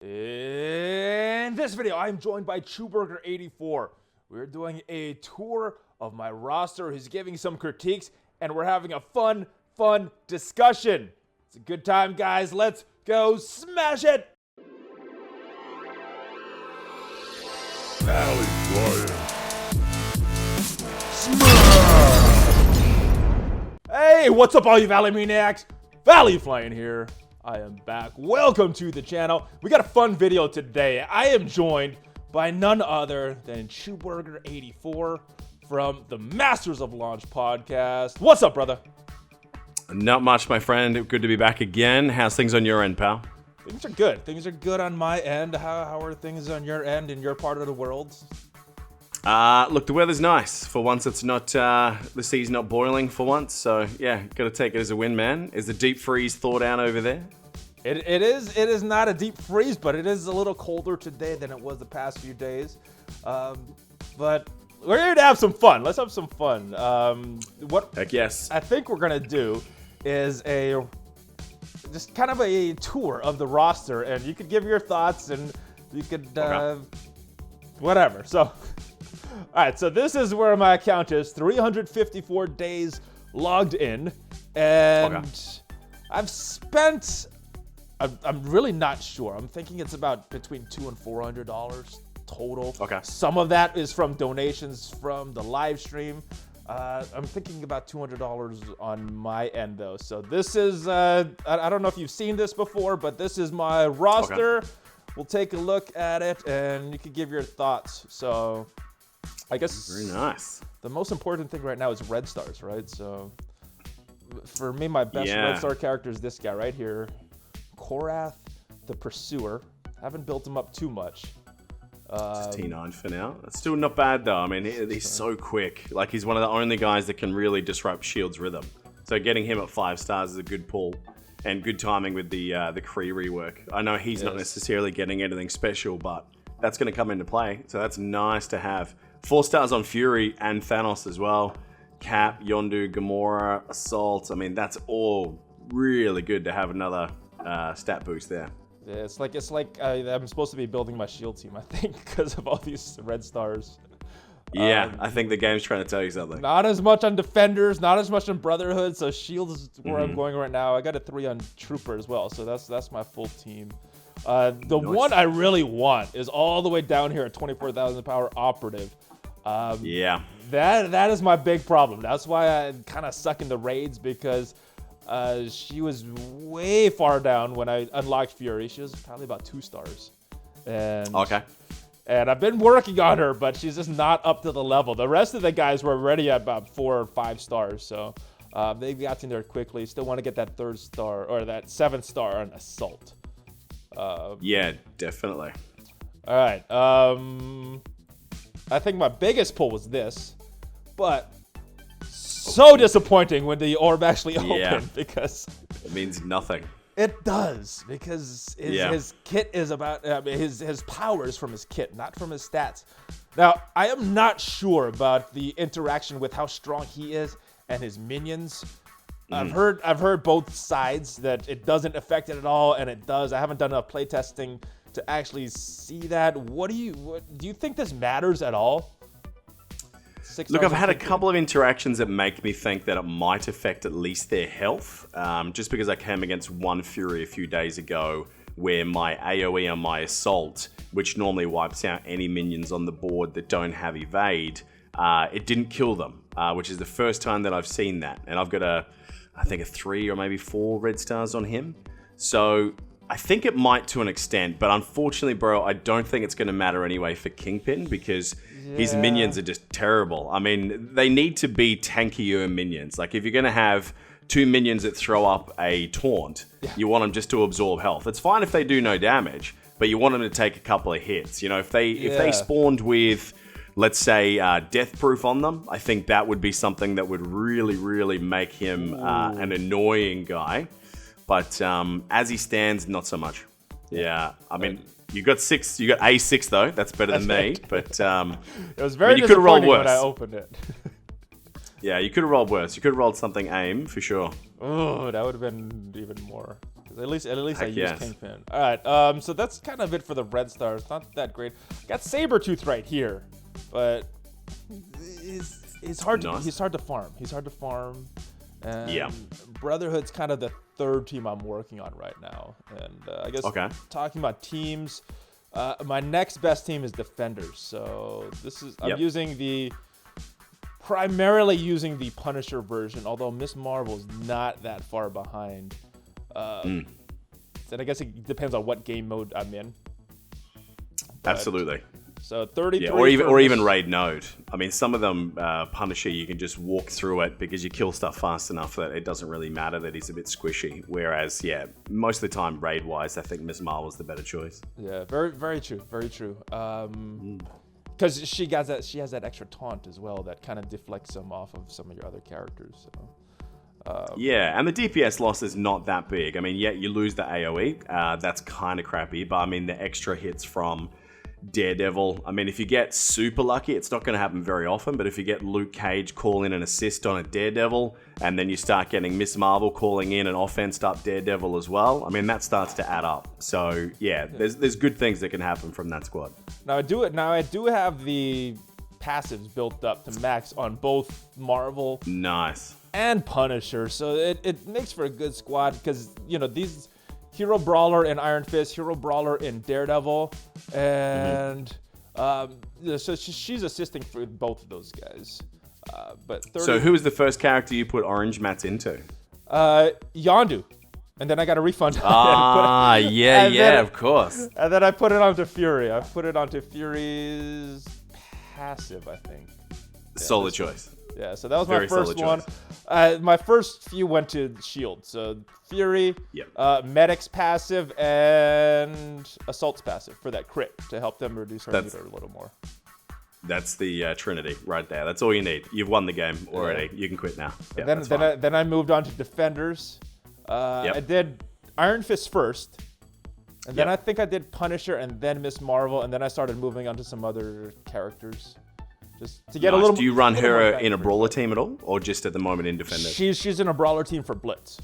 In this video, I'm joined by Chewburger84. We're doing a tour of my roster. He's giving some critiques, and we're having a fun discussion. It's a good time, guys. Let's go smash it! Hey, what's up, all you Valley Maniacs? ValleyFlyin's here. I am back. Welcome to the channel. We got a fun video today. I am joined by none other than Chewburger84 from the Masters of Launch podcast. What's up, brother? Not much, my friend. Good to be back again. How's things on your end, pal? Things are good. Things are good on my end. How are things on your end in your part of the world? Look, the weather's nice. For once, it's not, the sea's not boiling for once. So, yeah, gotta take it as a win, man. Is the deep freeze thawed out over there? It is not a deep freeze, but it is a little colder today than it was the past few days. But we're here to have some fun. Let's have some fun. Heck yes. I think we're gonna do is just kind of a tour of the roster, and you could give your thoughts, and you could whatever. So, all right. So this is where my account is. 354 days logged in, and I've spent. I'm really not sure. I'm thinking it's about between $200 and $400 total. Okay. Some of that is from donations from the live stream. I'm thinking about $200 on my end though. So this is, I don't know if you've seen this before, but this is my roster. Okay. We'll take a look at it and you can give your thoughts. So I guess very nice. The most important thing right now is red stars, right? So for me, my best red star character is this guy right here. Korath the Pursuer. Haven't built him up too much. Just T9 for now. That's still not bad though. I mean, he's so quick. Like, he's one of the only guys that can really disrupt Shield's rhythm. So getting him at 5 stars is a good pull and good timing with the Kree rework. I know he's not necessarily getting anything special, but that's going to come into play. So that's nice to have. 4 stars on Fury and Thanos as well. Cap, Yondu, Gamora, Assault. I mean, that's all really good to have another stat boost there. Yeah, it's like I'm supposed to be building my shield team, I think, because of all these red stars. Yeah, I think the game's trying to tell you something. Not as much on defenders, not as much on brotherhood. So shield is where I'm going right now. I got a 3 on trooper as well, so that's my full team. The one I really want is all the way down here at 24,000 power operative. Yeah, that is my big problem. That's why I kind of suck in the raids, because she was way far down when I unlocked Fury. She was probably about 2 stars. And I've been working on her, but she's just not up to the level. The rest of the guys were already at about 4 or 5 stars, so they've gotten there quickly. Still want to get that 3rd star or that 7th star on Assault. Yeah, definitely. All right. I think my biggest pull was this, but so disappointing when the orb actually opened, because it means nothing. It does, because his kit is about his powers from his kit, not from his stats. Now, I am not sure about the interaction with how strong he is and his minions. I've heard both sides, that it doesn't affect it at all, and it does. I haven't done enough playtesting to actually see that. Do you think this matters at all? Look, I've had a couple of interactions that make me think that it might affect at least their health. Just because I came against one Fury a few days ago where my AoE on my Assault, which normally wipes out any minions on the board that don't have evade, it didn't kill them, which is the first time that I've seen that. And I've got I think a 3 or maybe 4 red stars on him. So I think it might to an extent, but unfortunately, bro, I don't think it's going to matter anyway for Kingpin, because his minions are just terrible. I mean, they need to be tankier minions. Like, if you're going to have 2 minions that throw up a taunt, you want them just to absorb health. It's fine if they do no damage, but you want them to take a couple of hits. You know, if they spawned with, let's say, death proof on them, I think that would be something that would really, really make him an annoying guy. But as he stands, not so much. Yeah, I mean, you got A6 though. That's better than me. But it was very disappointing when I opened it. Yeah, you could have rolled worse. You could have rolled something AIM for sure. Oh, that would have been even more. At least I Heck use yes. Kingpin. All right. So that's kind of it for the red stars. Not that great. Got Sabretooth right here, but he's hard to farm. He's hard to farm. And Brotherhood's kind of the third team I'm working on right now. And I guess talking about teams, my next best team is Defenders. So I'm primarily using the Punisher version, although Miss Marvel's not that far behind. And I guess it depends on what game mode I'm in. But, Absolutely. So 33. Yeah, or even raid node. I mean, some of them Punisher, you can just walk through it because you kill stuff fast enough that it doesn't really matter that he's a bit squishy. Whereas, most of the time, raid wise, I think Miss Marvel's the better choice. Yeah, very, very true, very true. Because she has that extra taunt as well that kind of deflects them off of some of your other characters. So. And the DPS loss is not that big. I mean, you lose the AoE. That's kind of crappy. But I mean, the extra hits from Daredevil. I mean, if you get super lucky, it's not going to happen very often. But if you get Luke Cage call in an assist on a Daredevil, and then you start getting Miss Marvel calling in an offense up Daredevil as well, I mean, that starts to add up. So there's good things that can happen from that squad. Now I do have the passives built up to max on both Marvel. Nice. And Punisher, so it makes for a good squad because these Hero Brawler in Iron Fist, Hero Brawler in Daredevil, and so she's assisting for both of those guys. So who was the first character you put orange mats into? Yondu, and then I got a refund. Of course. And then I put it onto Fury. I put it onto Fury's passive, I think. Solid choice. Yeah, so that was my first one. My first few went to Shield. So Fury, Medic's passive, and Assault's passive for that crit to help them reduce her meter a little more. That's the Trinity right there. That's all you need. You've won the game already. Yeah. You can quit now. Yeah, then I moved on to Defenders. I did Iron Fist first. And then I think I did Punisher and then Miss Marvel. And then I started moving on to some other characters. Just to get a little. Do you run her in a brawler team at all, or just at the moment in Defenders? She's in a brawler team for Blitz.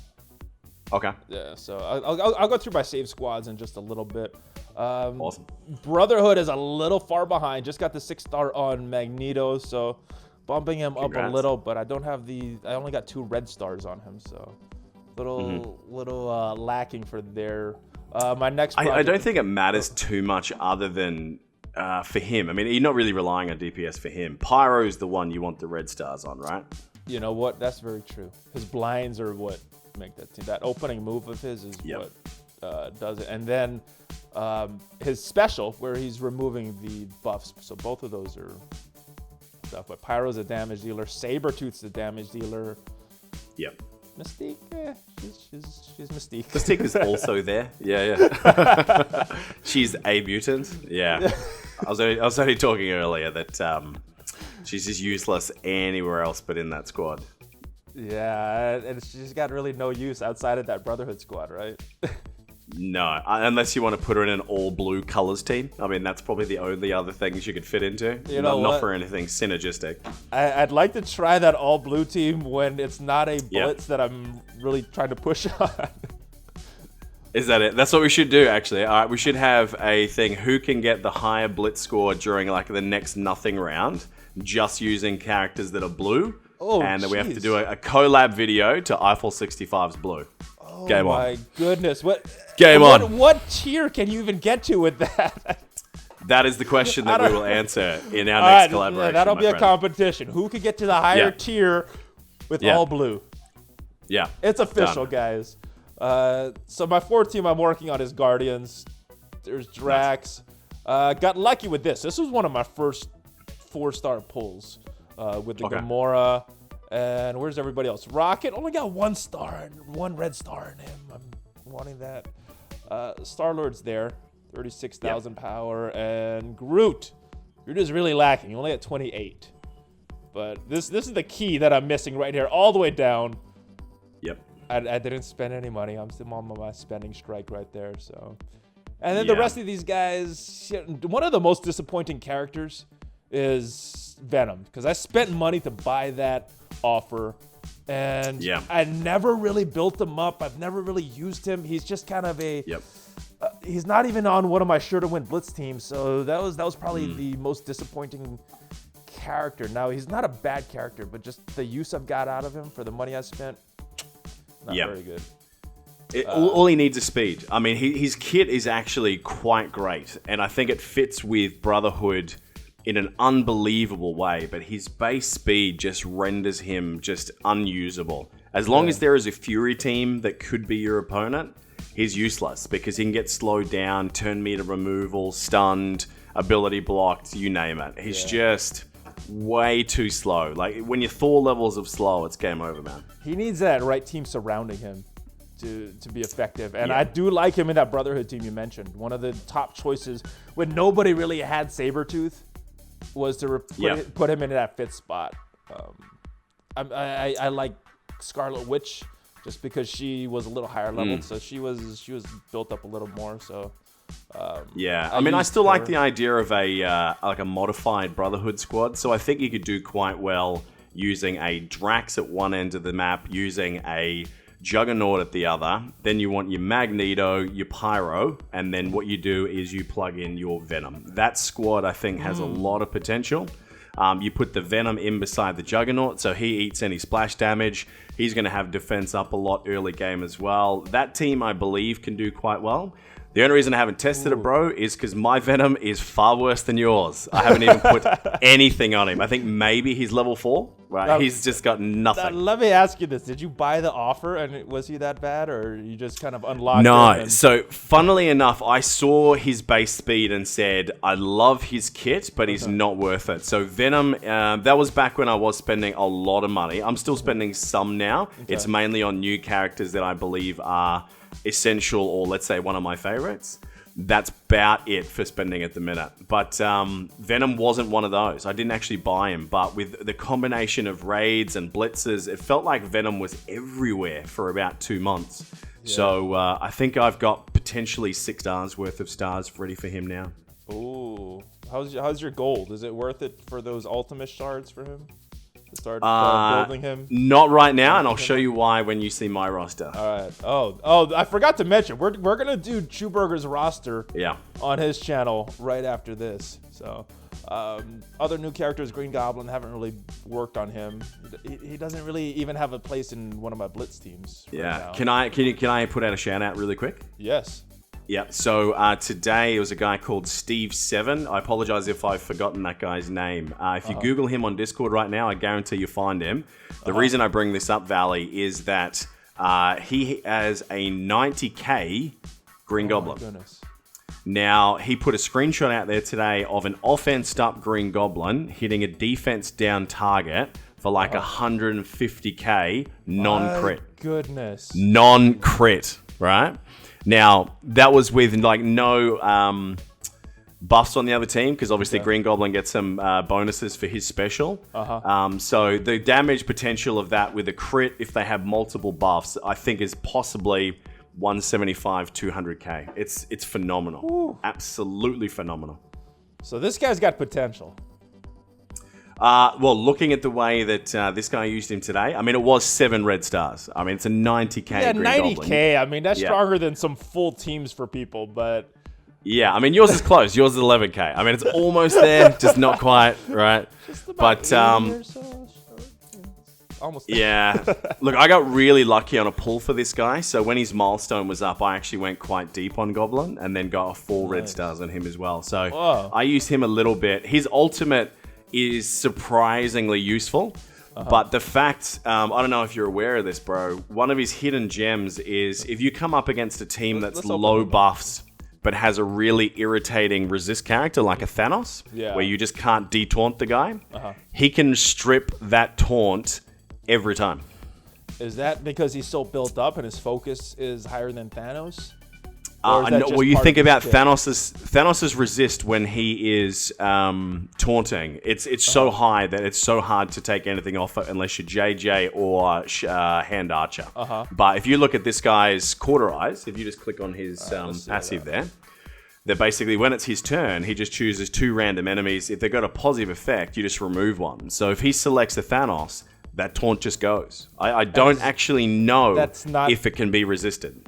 Okay. Yeah, so I'll go through my save squads in just a little bit. Awesome. Brotherhood is a little far behind. Just got the 6-star on Magneto, so bumping him up a little. But I don't have I only got 2 red stars on him, so little lacking for there. My next. I don't think it matters too much, other than. For him, I mean, you're not really relying on DPS for him. Pyro's the one you want the red stars on, right? You know what? That's very true. His blinds are what make that team. That opening move of his is what does it. And then his special, where he's removing the buffs. So both of those are stuff. But Pyro's a damage dealer. Sabretooth's the damage dealer. Yep. Mystique, she's Mystique. Mystique is also there. Yeah. She's a mutant. Yeah. I was only talking earlier that she's just useless anywhere else but in that squad. Yeah, and she's got really no use outside of that Brotherhood squad, right? No, unless you want to put her in an all-blue colors team. I mean, that's probably the only other thing she could fit into. Not for anything synergistic. I'd like to try that all-blue team when it's not a Blitz that I'm really trying to push on. Is that it? That's what we should do, actually. All right, we should have a thing. Who can get the higher Blitz score during the next nothing round, just using characters that are blue? And then we have to do a collab video to Eiffel 65's blue. Oh Game on. My goodness. Game on. What tier can you even get to with that? That is the question that we will answer in our next collaboration. That'll be a competition. Who can get to the higher tier with all blue? Yeah. It's official, guys. So my 4th team I'm working on is Guardians. There's Drax. Got lucky with this. This was one of my first 4-star pulls with the Gamora. And where's everybody else? Rocket only got 1 star and 1 red star in him. I'm wanting that. Star-Lord's there, 36,000 power, and Groot. Groot is really lacking. He only at 28. But this is the key that I'm missing right here, all the way down. Yep. I didn't spend any money. I'm still on my spending strike right there. So, and then the rest of these guys. One of the most disappointing characters is Venom, because I spent money to buy that offer, And I never really built him up. I've never really used him. He's just kind of a. He's not even on one of my sure to win Blitz teams, so that was probably the most disappointing character. Now he's not a bad character, but just the use I've got out of him for the money I spent, not very good. All he needs is speed. I mean, his kit is actually quite great, and I think it fits with Brotherhood in an unbelievable way, but his base speed just renders him just unusable. As long as there is a Fury team that could be your opponent, he's useless because he can get slowed down, turn meter removal, stunned, ability blocked, you name it. He's just way too slow. Like, when you're Thor levels of slow, it's game over, man. He needs that right team surrounding him to be effective. And I do like him in that Brotherhood team you mentioned. One of the top choices when nobody really had Sabretooth was to put him into that 5th spot. I like Scarlet Witch just because she was a little higher level, so she was built up a little more. So I mean, I still like the idea of a modified Brotherhood squad. So I think you could do quite well using a Drax at one end of the map, using a Juggernaut at the other. Then you want your Magneto, your Pyro, and then what you do is you plug in your Venom. That squad, I think, has a lot of potential. You put the Venom in beside the Juggernaut, so he eats any splash damage. He's going to have defense up a lot early game as well. That team, I believe, can do quite well. The only reason I haven't tested it, bro, is because my Venom is far worse than yours. I haven't even put anything on him. I think maybe he's level 4, right? He's just got nothing. Let me ask you this. Did you buy the offer and was he that bad, or you just kind of unlocked him? No. So, funnily enough, I saw his base speed and said, I love his kit, but he's not worth it. So, Venom, that was back when I was spending a lot of money. I'm still spending some now. It's mainly on new characters that I believe are essential, or let's say one of my favorites. That's about it for spending at the minute. But Venom wasn't one of those. I didn't actually buy him, but with the combination of raids and blitzes, it felt like Venom was everywhere for about 2 months. So I think I've got potentially 6 stars worth of stars ready for him now. Ooh, how's your gold? Is it worth it for those ultimate shards for him? Start building him? Not right now, and I'll show you why when you see my roster. All right. Oh, I forgot to mention, we're gonna do Chewburger's roster on his channel right after this. So, other new characters, Green Goblin, haven't really worked on him. He doesn't really even have a place in one of my Blitz teams. Yeah. Can I put out a shout out really quick? Yes. Yeah, so today it was a guy called Steve7. I apologize if I've forgotten that guy's name. If you Google him on Discord right now, I guarantee you find him. The reason I bring this up, Valley, is that he has a 90k Green Goblin. My goodness. Now, he put a screenshot out there today of an offense up Green Goblin hitting a defense down target for like 150k non-crit. My goodness. Non-crit, right? Now, that was with like no buffs on the other team, because obviously Green Goblin gets some bonuses for his special. So the damage potential of that with a crit, if they have multiple buffs, I think is possibly 175, 200k. It's phenomenal. Ooh. Absolutely phenomenal. So this guy's got potential. Well, looking at the way that this guy used him today, I mean, it was 7 red stars. I mean, it's a 90k Green 90k. Goblin. I mean, that's stronger than some full teams for people, but... Yeah, I mean, yours is close. Yours is 11k. I mean, it's almost there, just not quite, right? Just about 80 or so. Almost there. Yeah. Look, I got really lucky on a pull for this guy. So when his milestone was up, I actually went quite deep on Goblin and then got 4 red stars on him as well. So I used him a little bit. His ultimate is surprisingly useful, but the fact, I don't know if you're aware of this, bro, one of his hidden gems is if you come up against a team that's low buffs but has a really irritating resist character like a Thanos, where you just can't detaunt the guy, he can strip that taunt every time. Is that because he's so built up and his focus is higher than Thanos? No, well, you think about Thanos's resist when he is taunting. It's so high that it's so hard to take anything off it unless you're JJ or Hand Archer. But if you look at this guy's Cauterize, if you just click on his passive there, that basically when it's his turn, he just chooses 2 random enemies. If they've got a positive effect, you just remove one. So if he selects the Thanos, that taunt just goes. I don't actually know if it can be resisted.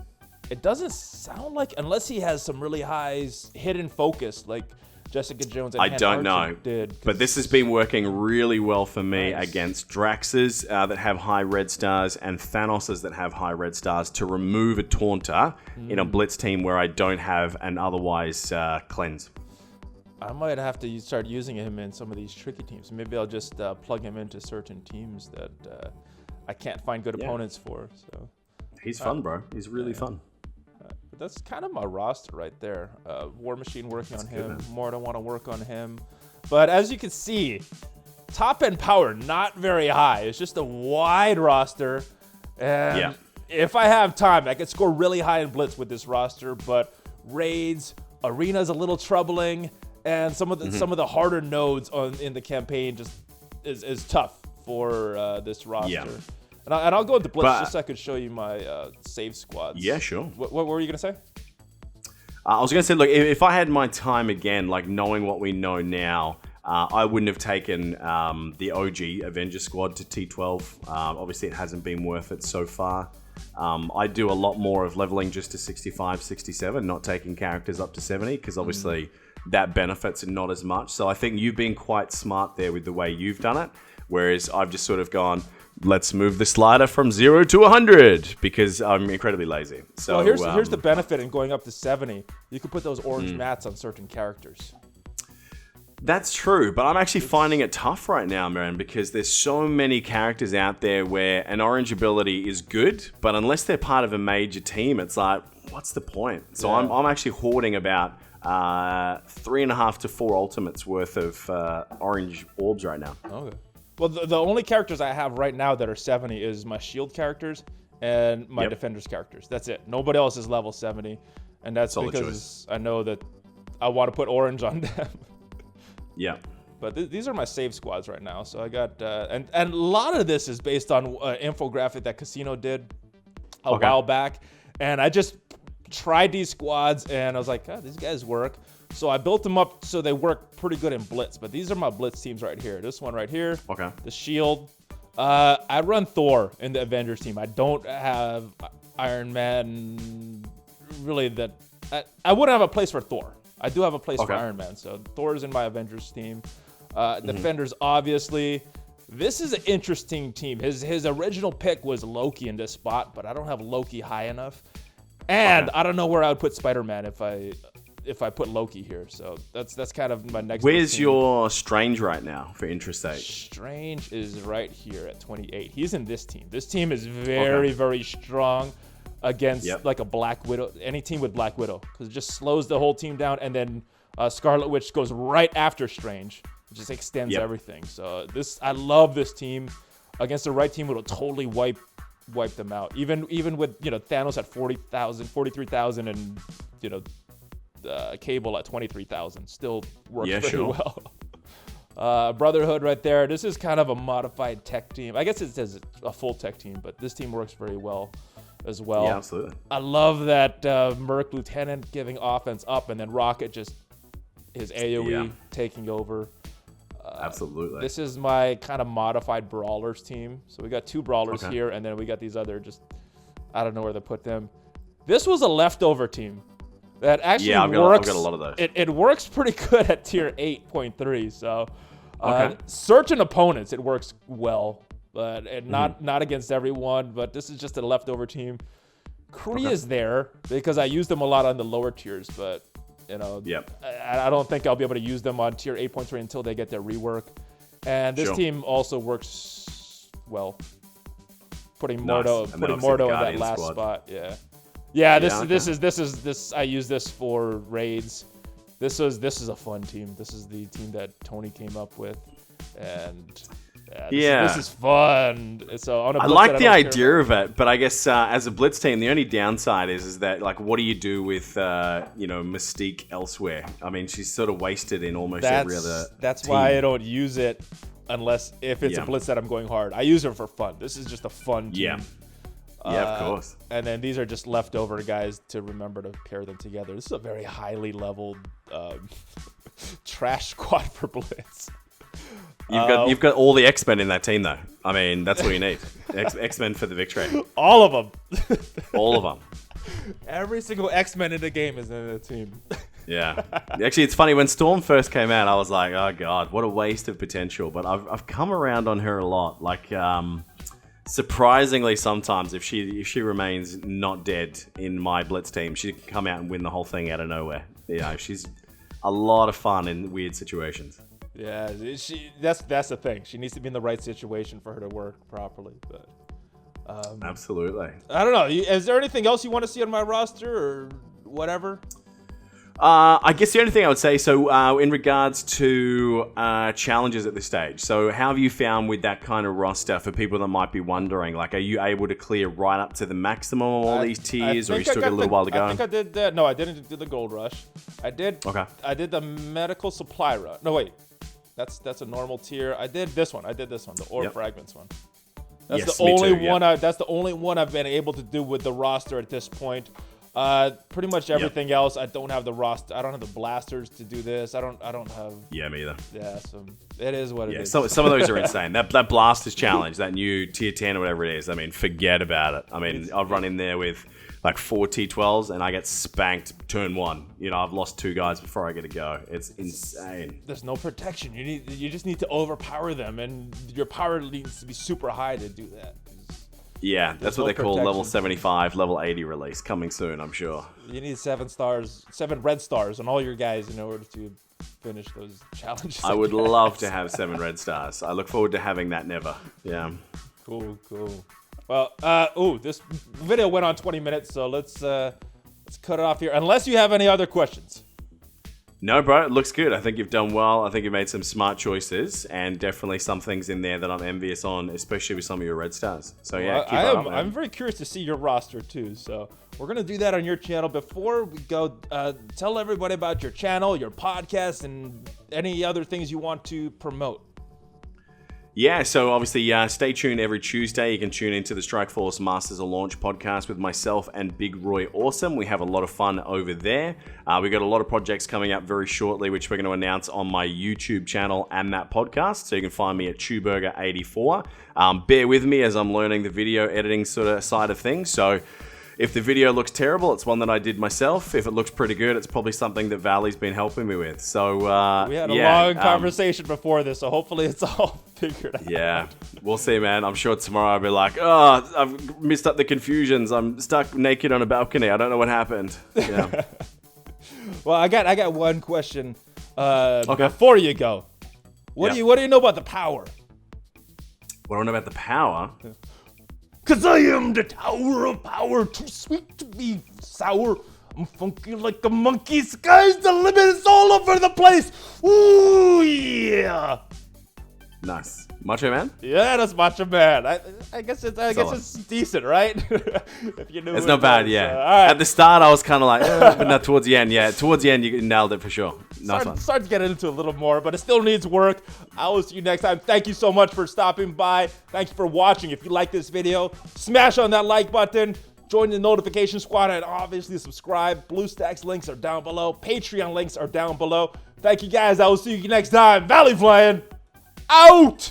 It doesn't sound like, unless he has some really high hidden focus, like Jessica Jones and I don't know. did. But this has been working really well for me against Draxes that have high red stars and Thanoses that have high red stars to remove a taunter in a Blitz team where I don't have an otherwise cleanse. I might have to start using him in some of these tricky teams. Maybe I'll just plug him into certain teams that I can't find good opponents for. So he's fun, bro. He's really fun. But that's kind of my roster right there. War Machine working on him. Morta want to work on him. But as you can see, top end power not very high. It's just a wide roster. And if I have time, I could score really high in Blitz with this roster. But raids, arena's a little troubling. And some of the harder nodes in the campaign just is tough for this roster. Yeah. And I'll go into Blitz just so I could show you my save squads. Yeah, sure. What were you going to say? I was going to say, look, if I had my time again, like knowing what we know now, I wouldn't have taken the OG Avenger squad to T12. Obviously, it hasn't been worth it so far. I do a lot more of leveling just to 65, 67, not taking characters up to 70, because obviously that benefits and not as much. So I think you've been quite smart there with the way you've done it, whereas I've just sort of gone, let's move the slider from 0 to 100 because I'm incredibly lazy. So here's the benefit in going up to 70. You can put those orange mats on certain characters. That's true, but I'm actually finding it tough right now, man, because there's so many characters out there where an orange ability is good, but unless they're part of a major team, it's like, what's the point? So I'm actually hoarding about 3.5 to 4 ultimates worth of orange orbs right now. Okay. Well, the only characters I have right now that are 70 is my shield characters and my defenders characters. That's it. Nobody else is level 70, and that's because I know that I want to put orange on them. Yeah. But these are my save squads right now. So I got and a lot of this is based on infographic that Casino did a while back, and I just tried these squads and I was like, these guys work. So I built them up so they work pretty good in Blitz. But these are my Blitz teams right here. This one right here. Okay. The Shield. I run Thor in the Avengers team. I don't have Iron Man. Really, I wouldn't have a place for Thor. I do have a place for Iron Man. So Thor's in my Avengers team. Defenders, obviously. This is an interesting team. His original pick was Loki in this spot, but I don't have Loki high enough. And I don't know where I would put Spider-Man if I put Loki here. So that's kind of my next. Where's your Strange right now for interest sake? Strange is right here at 28. He's in this team. This team is very, very strong against like a Black Widow, any team with Black Widow, because it just slows the whole team down. And then Scarlet Witch goes right after Strange. It just extends everything. So I love this team. Against the right team, it'll totally wipe them out. Even with Thanos at 40,000, 43,000, and Cable at 23,000, still works pretty well. Brotherhood right there. This is kind of a modified tech team. I guess it says a full tech team, but this team works very well as well. Yeah, absolutely. I love that Merc Lieutenant giving offense up, and then Rocket just his AoE taking over. Absolutely. This is my kind of modified Brawlers team. So we got 2 Brawlers here, and then we got these other I don't know where to put them. This was a leftover team that actually works. I've got a lot of those. It works pretty good at tier 8.3. So certain opponents, it works well, but not against everyone. But this is just a leftover team. Kree is there because I use them a lot on the lower tiers, but I don't think I'll be able to use them on tier 8.3 until they get their rework. And this team also works well, putting Mordo in that last spot. This I use this for raids. This is a fun team. This is the team that Tony came up with, and this is fun. So on a Blitz, I like the idea of it, but I guess as a Blitz team, the only downside is that, like, what do you do with Mystique elsewhere? I mean, she's sort of wasted in almost every other. That's team. why I don't use it unless if it's a Blitz that I'm going hard. I use her for fun. This is just a fun team. Of course. And then these are just leftover guys to remember to pair them together. This is a very highly leveled trash squad for Blitz. You've got all the X-Men in that team, though. I mean, that's all you need. X-Men for the victory. All of them. All of them. Every single X-Men in the game is in the team. Yeah. Actually, it's funny. When Storm first came out, I was like, oh, God, what a waste of potential. But I've come around on her a lot. Like, surprisingly, sometimes if she remains not dead in my Blitz team, she can come out and win the whole thing out of nowhere. You know, she's a lot of fun in weird situations. Yeah, that's the thing. She needs to be in the right situation for her to work properly. But absolutely. I don't know. Is there anything else you want to see on my roster or whatever? I guess the only thing I would say, so in regards to challenges at this stage, so how have you found with that kind of roster for people that might be wondering? Like, are you able to clear right up to the maximum of all these tiers, or you still got a little while to go? I think I did that. No, I didn't do the gold rush. I did. Okay. I did the medical supply run. No, wait. That's a normal tier. I did this one. The ore fragments one. That's the only one. That's the only one I've been able to do with the roster at this point. Pretty much everything else, I don't have the roster. I don't have the blasters to do this. I don't have. Yeah, me either. Yeah, so it is what it is. Some of those are insane. That blasters challenge, that new tier 10 or whatever it is. I mean, forget about it. I mean, I've run in there with like 4 T12s and I get spanked turn 1. You know, I've lost 2 guys before I get to go. It's insane. There's no protection. You just need to overpower them, and your power needs to be super high to do that. Yeah, that's what they call level 75, level 80 release coming soon, I'm sure. You need 7 red stars on all your guys in order to finish those challenges. I would love to have 7 red stars. I look forward to having that never. Yeah. Cool. Well, this video went on 20 minutes, so let's cut it off here. Unless you have any other questions. No, bro, it looks good. I think you've done well. I think you've made some smart choices, and definitely some things in there that I'm envious on, especially with some of your red stars. So yeah, keep it up, man. I'm very curious to see your roster too. So we're gonna do that on your channel. Before we go, tell everybody about your channel, your podcast, and any other things you want to promote. Yeah, so obviously stay tuned every Tuesday. You can tune into the Strikeforce Masters of Launch podcast with myself and Big Roy Awesome. We have a lot of fun over there. We've got a lot of projects coming up very shortly, which we're going to announce on my YouTube channel and that podcast. So you can find me at Chewburger84. Bear with me as I'm learning the video editing sort of side of things. So if the video looks terrible, it's one that I did myself. If it looks pretty good, it's probably something that Valley's been helping me with. So we had a long conversation before this, so hopefully it's all figured out. Yeah, we'll see, man. I'm sure tomorrow I'll be like, oh, I've missed up the confusions. I'm stuck naked on a balcony. I don't know what happened. Yeah. Well, I got one question before you go. What do you know about the power? What do I know about the power? 'Cause I am the tower of power, too sweet to be sour. I'm funky like a monkey, sky's the limit, it's all over the place. Ooh, yeah. Nice. Macho Man? Yeah, that's Macho Man. I guess it's decent, right? If you knew it's not bad, yeah. Right. At the start, I was kind of like, but not towards the end. Yeah, towards the end, you nailed it for sure. Nice one. Start to get into a little more, but it still needs work. I will see you next time. Thank you so much for stopping by. Thank you for watching. If you like this video, smash on that like button. Join the notification squad and obviously subscribe. BlueStacks links are down below. Patreon links are down below. Thank you guys. I will see you next time. ValleyFlying out!